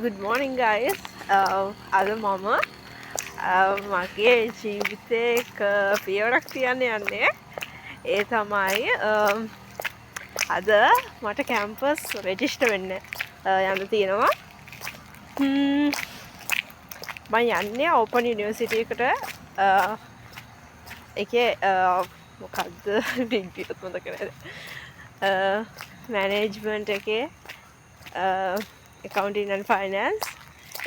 Good morning guys. අද මම මගේ ජීවිතේ එක පියවරක් තියන්න යන්නේ. ඒ තමයි අද මට කැම්පස් රෙජිස්ටර් වෙන්න යන්න තියෙනවා. මම යන්නේ ඕපන් යුනිවර්සිටි එකට. ඒකේ මොකද්ද ඩිග්‍රී එකක් මතක නැහැ. මැනේජ්මන්ට් එකේ accounting and finance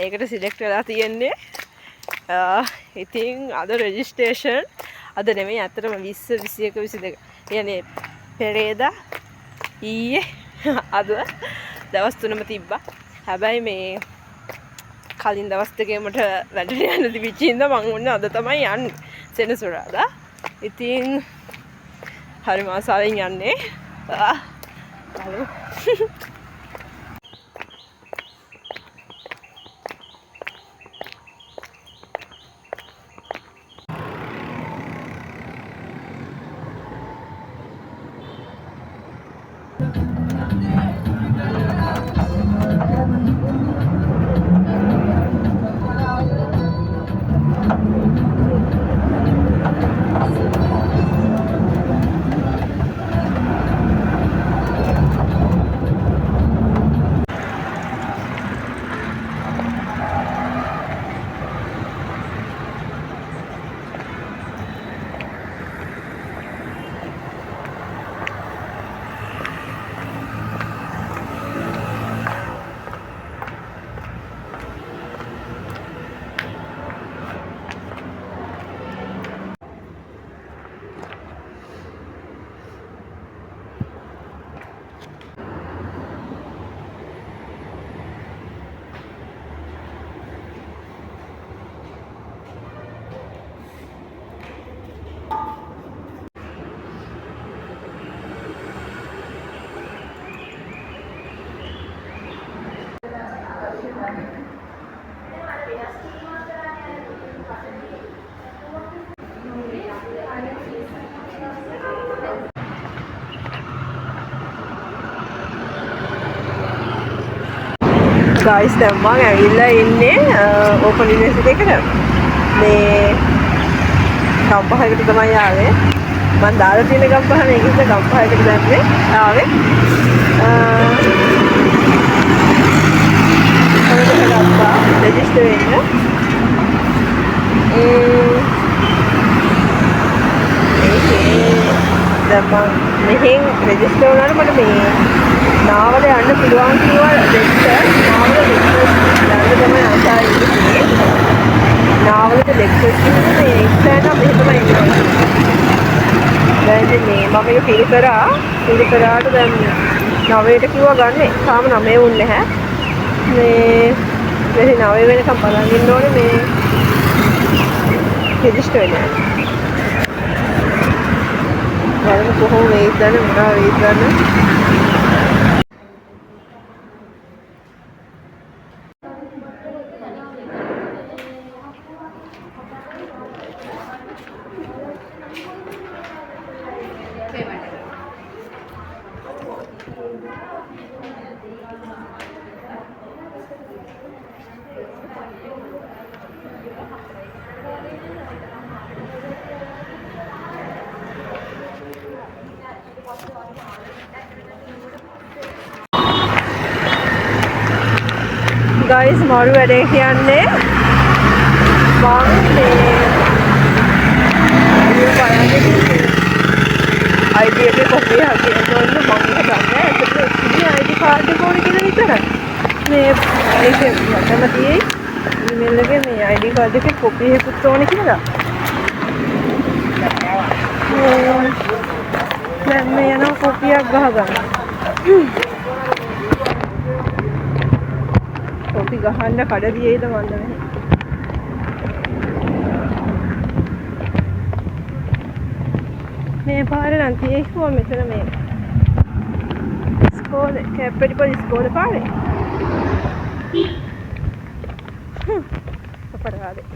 ඒකට සිලෙක්ට් වෙලා තියෙන්නේ. ඉතින් අද රෙජිස්ට්‍රේෂන් අද නෙමෙයි අතරම 20 21 22 කියන්නේ පෙරේදා ඊයේ අද දවස් තුනම තිබ්බා. හැබැයි මේ කලින් දවස් දෙකේ මට වැඩට යන්න තිබිච්ච ඉඳ මම ඔන්න අද තමයි යන්නේ සෙනසුරාදා. ඉතින් හරි මාසාවෙන් යන්නේ. බලමු. guys දැන් මම ඇවිල්ලා ඉන්නේ ඕපන් යුනිවර්සිටි එකට. මේ ගම්පහකට තමයි ආවේ. මම දාලා තියෙන ගම්පහ මේකද ගම්පහකට දැම්මේ ආවේ. රෙජිස්ටර් වෙන්න. දැන් මම මෙහෙන් රෙජිස්ටර් වුණාට මට මේ නාවල යන්න පුළුවන් කියලා ලෙක්චර් නාවල ලෙක්චර් යන්න තමයි ආසාවෙ ඉන්නේ. නාවලට ලෙක්චර් කියන්නේ එක්ස්ටර්න් නම් මෙහෙ තමයි ඉන්නේ. දැන් මේ මම මේක පිළිකරාට දැන් 9ට කිව්වා ගන්න. තාම 9 වුන්නේ නැහැ. මේ 9 වෙනකම් බලන් ඉන්න ඕනේ මේ රෙජිස්ටර් වෙන්න. බලමු කොහොම වෙයිද දන්නේ මොනවා වෙයිද දන්නේ. guys මාරු වැඩේ කියන්නේ මම මේ ID එකේ කොපිය හදින්න ඕනේ මම හිතන්නේ ඒකට ID කාඩ් එක ඕනේ කියලා විතරයි මේ ඒකේ මතම තියෙයි ඊමේල් එකේ මේ ID කාඩ් එකේ කොපිය එකක් ඕනේ කියලා දැන් මේ යනවා කොපියක් ගහගන්න කොපි ගහන්න කඩ දියේද මන්ද නැහැ. මේ පාරේ නම් තියෙයිකෝ මෙතන මේ ඉස්කෝලේ කැපිටල් ඉස්කෝලේ පාරේ. අපරාදේ.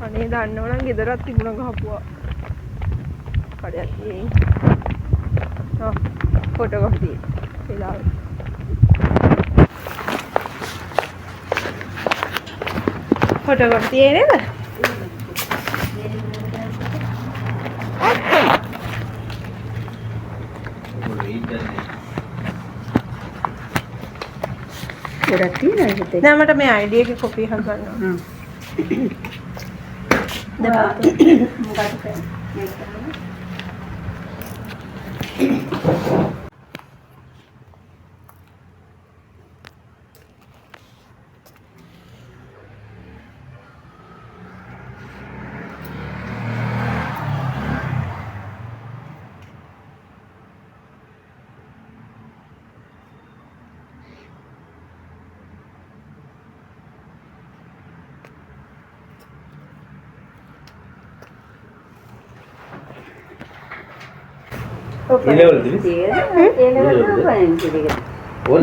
අනේ දන්නවනම් ගෙදරක් තිබුණා ගහපුවා. කඩයක් තියෙයි. Photo copy. වෙලාවට කොට කොට තියෙන්නේ නේද? ගොඩක් තියෙනවා ඒකත්. නෑ මට මේ ID එකේ කොපි එකක් ගන්න ඕන.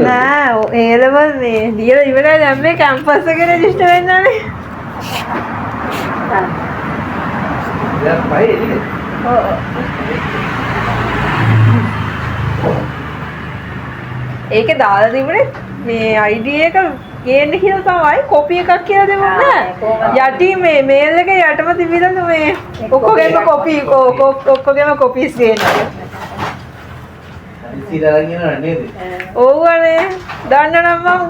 නෑ ඒලවල් මේ ලියලා ඉවරයි දැන් මේ කැම්පස් එකේ රෙජිස්ටර් වෙන්න ඕනේ. ඒකේ දාලා තිබුණේ මේ ID එක ගේන්න කියලා තමයි කොපි එකක් කියලා දෙමුන්නේ. යටි මේ මේල් එකේ යටම තිබිලා මේ ඔක්කොගේම කොපි ඔක්කොගේම කොපිස් ගේන්න. ඉතිරලා කියනවා නේද? ඕවනේ දන්න නම් මම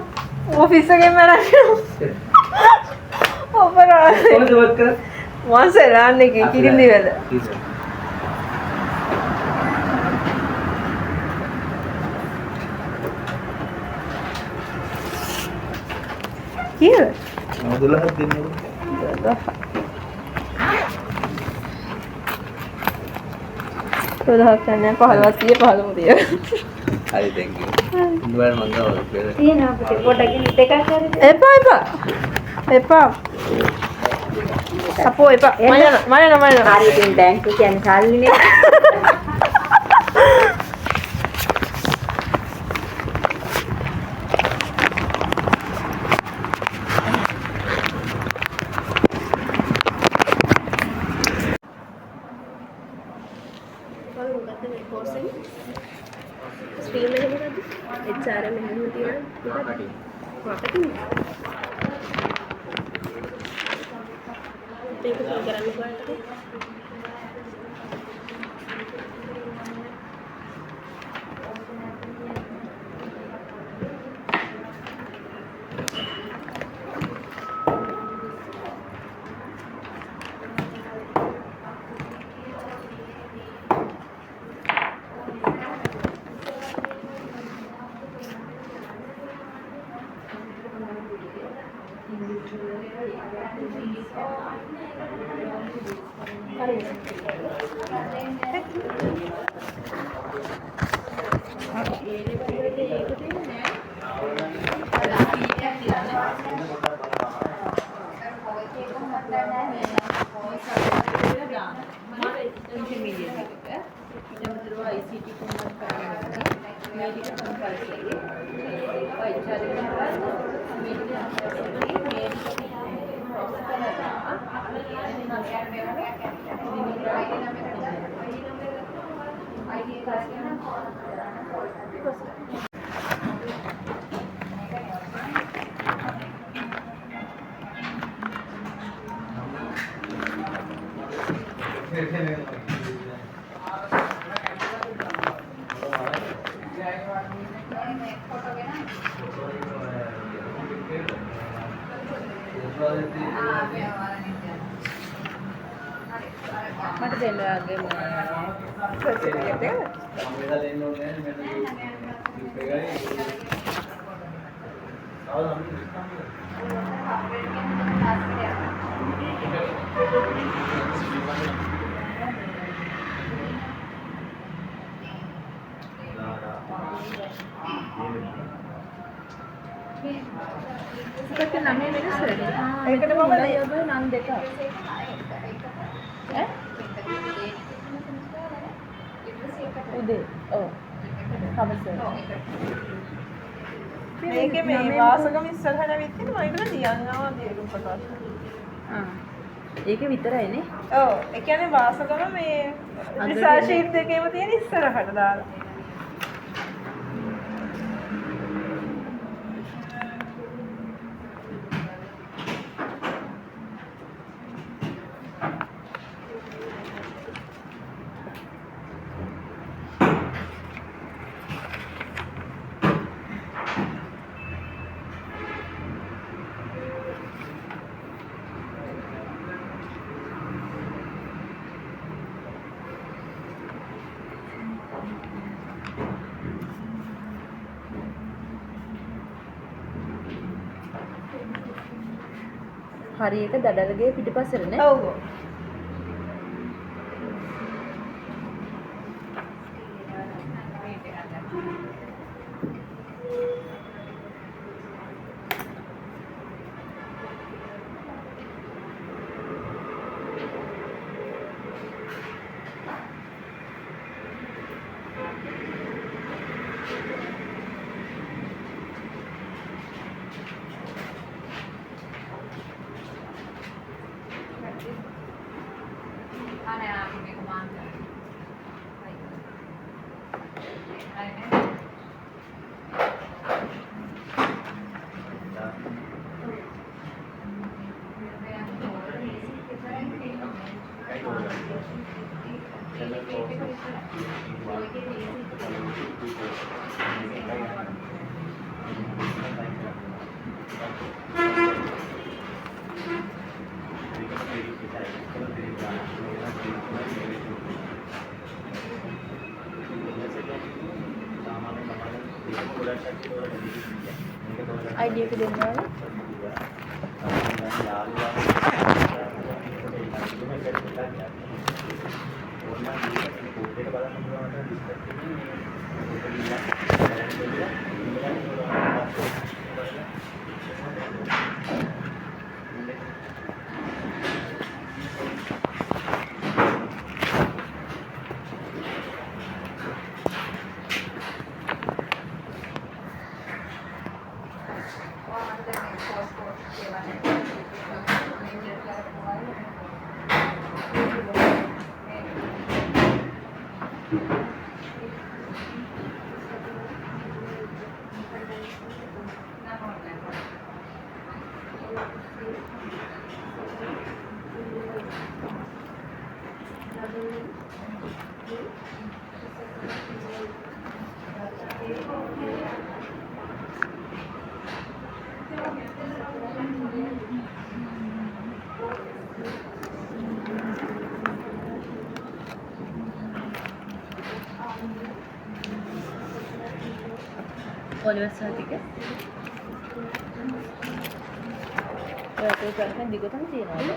ඔෆිස් එකේම අරන් ඔපරාදේ කොහොමද වත් කරන්නේ? මොන්සෙලාන් එකේ කිරිඳි වෙල. කියලා 12ක් දෙන්නකො. 12ක් ගන්න 15ක් 15ම තිය. හරි thank you. ඉන්නවා මම ගාව. තියෙනවා අපිට පොඩ්ඩක් දෙකක් හරි. එපා. අපෝ එපා. මම යනවා. හරි ඉතින් බැංකුව කියන්නේ සල්ලිනේ. ස්ට්‍රීම් එක මොකද්ද? HRM එහෙම තියෙනවා. මාකටිං. ඒක කරන්න බලන්න. මට දෙන්න ආගේ සර්ටිෆිකේට් එක. ඒකට නම වෙනස් වෙනවා. ඒකට මම නම් දෙක. උදේ. ඔව්. කවසර්. මේකේ මේ වාසගම ඉස්සරහට ඇවිත් තියෙනවා. මම ඒක ලියන්නවා දේරුම් ප්‍රකාශ. ඒක විතරයිනේ. ඔව් ඒ කියන්නේ වාසගම මේ රිසර්ච් ෂීට් එකේම තියෙන ඉස්සරහට දාලා. හරි එක දඩලගේ පිටිපස්සට නේ. ඔව්. ID එක දෙන්න ඕනේ. ඔලිවර් සහතික. ඔයාට කරන්නේ දිගටම තියනවාද?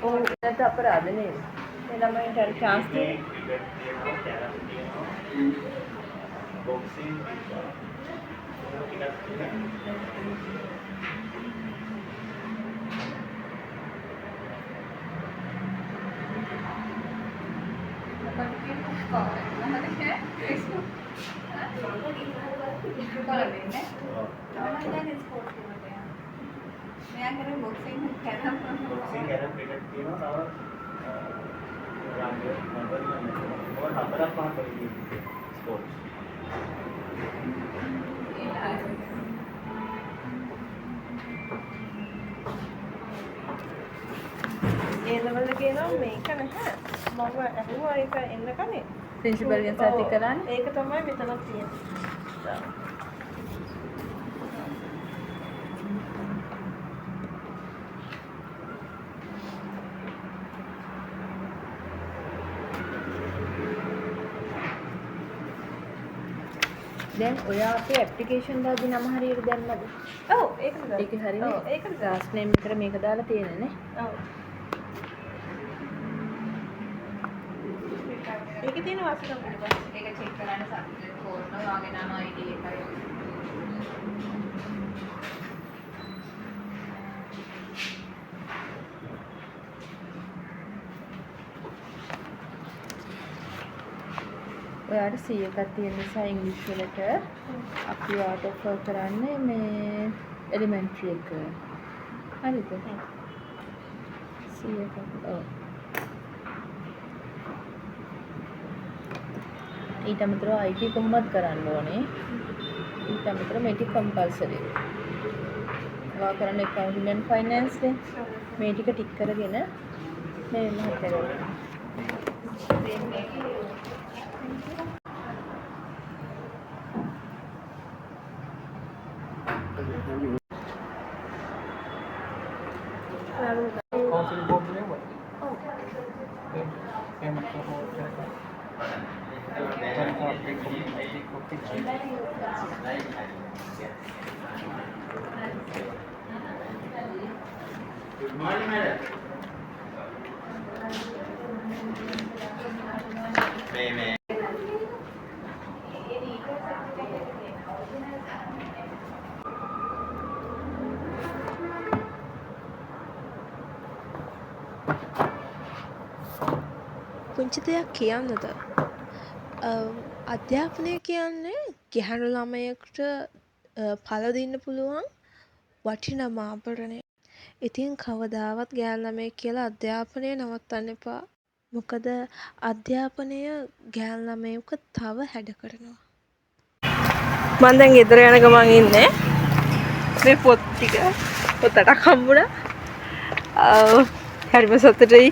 ඔව්. නැත්නම් අපරාධ නේද? ඒ ළමයින්ට අර chance දෙන්න. ඒ level එකේ නම් මේක නැහැ. මම අහුවා ඒක එන්න කනේ. ප්‍රින්සිපල් ගෙන් සහතික කරන්නේ. ඒක තමයි මෙතන තියෙන්නේ. දැන් ඔයා අපේ ඇප්ලිකේෂන් දාපු නම හරියට දැම්මද? ඔව් ඒකද? ඒක හරිනේ. ඔව් ඒකද? ලාස්ට් නේම් විතර මේක දාලා තියෙන්නේ නේ. ඔව්. ඒකේ තියෙන වාසිකම් පිළිබඳව ඒක චෙක් කරන්න සබ්ජෙක්ට් කෝඩ් වාගේ නම ID එකයි. ඔයාට 100ක් තියෙන නිසා ඉංග්‍රීසි වලට අපි ඔයාට ඔෆර් කරන්නේ මේ එලිමෙන්ටරි එක. හරිද? 100ක්. ඔව්. ඊට අමතරව IT කොහොමද කරන්න ඕනේ? ඊට අමතරව මේ ටික කම්පල්සරි. ඔයා කරන්නේ accounting and finance නේ. මේ ටික ටික් කරගෙන මේ මහත්තයා Council board level. Payment for hotel. පුංචි දෙයක් කියන්නද? අධ්‍යාපනය කියන්නේ ගැහැණු ළමයෙකුට පළ දෙන්න පුළුවන් වටිනාම ආභරණය. ඉතින් කවදාවත් ගෑණු ළමයෙක් කියලා අධ්‍යාපනය නවත්තන්න එපා. මොකද අධ්‍යාපනය ගෑණු ළමයෙක්ව තව හැඩ කරනවා. මම දැන් ගෙදර යන ගමන් ඉන්නේ. මේ පොත් ටික පොතක් හම්බුණා. හරිම සතුටුයි.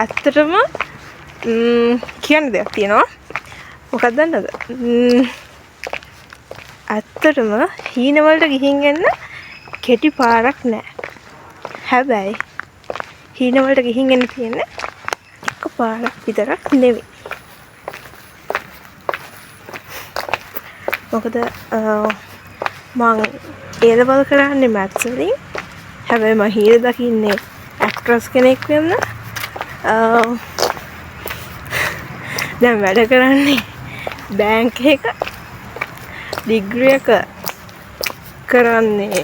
ඇත්තටම කියන්න දෙයක් තියෙනවා. මොකක්ද දන්නද? ඇත්තටම හීනවලට ගිහින් එන්න කෙටි පාරක් නැහැ. හැබැයි හීනවලට ගිහින් එන්න තියෙන්නේ එක පාරක් විතරක් නෙවෙයි. මොකද මං A-level කරන්නේ maths වලින්. හැබැයි මම හීන දකින්නේ ඇක්ට්‍රස් කෙනෙක් වෙන්න. දැන් වැඩ කරන්නේ බැංක් එක. ඩිග්‍රී එක කරන්නේ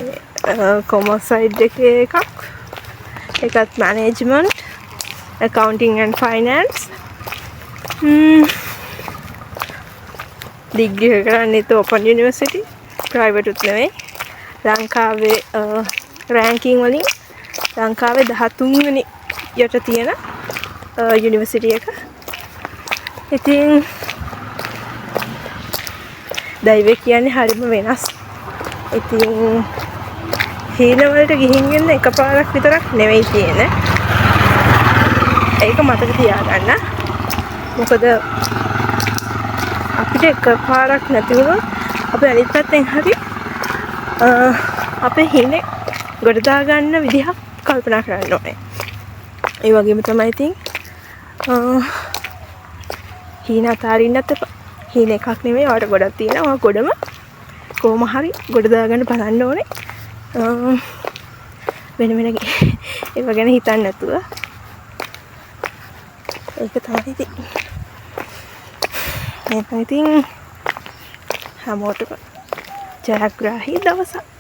කොමර්ස් සයිඩ් එකේ එකක්. ඒකත් management, accounting and finance. Degree එක කරන්නේ ඕපන් යුනිවර්සිටි, ප්‍රයිවට් උත් නෙවෙයි. ලංකාවේ රෑන්කින් වලින් ලංකාවේ 13 වෙනි යට තියෙන යුනිවර්සිටි එක. ඉතින් දෛවය කියන්නේ හරිම වෙනස්. ඉතින් හීනවලට ගිහින් එන්න එකපාරක් විතරක් නෙවෙයි තියෙන්නේ. ඒක මතක තියාගන්න. මොකද අපිට එකපාරක් නැති වුණොත් අපි අනිත් පැත්තෙන් හරි අපේ හීනේ ගොඩ දාගන්න විදිහක් කල්පනා කරන්න ඕනේ. ඒ වගේම තමයි ඉතින් හීන අතාරින්නත් එපා. හීන එකක් නෙමෙයි, ඔයාලට ගොඩක් තියෙනවා. ඔය ගොඩම කොහොම හරි ගොඩ දාගන්න බලන්න ඕනේ. වෙන වෙන ඒව ගැන හිතන්නේ නැතුව. ඒක තමයි ඉතින්. එහෙනම් ඉතින් හැමෝටම ජයග්‍රාහී දවසක්.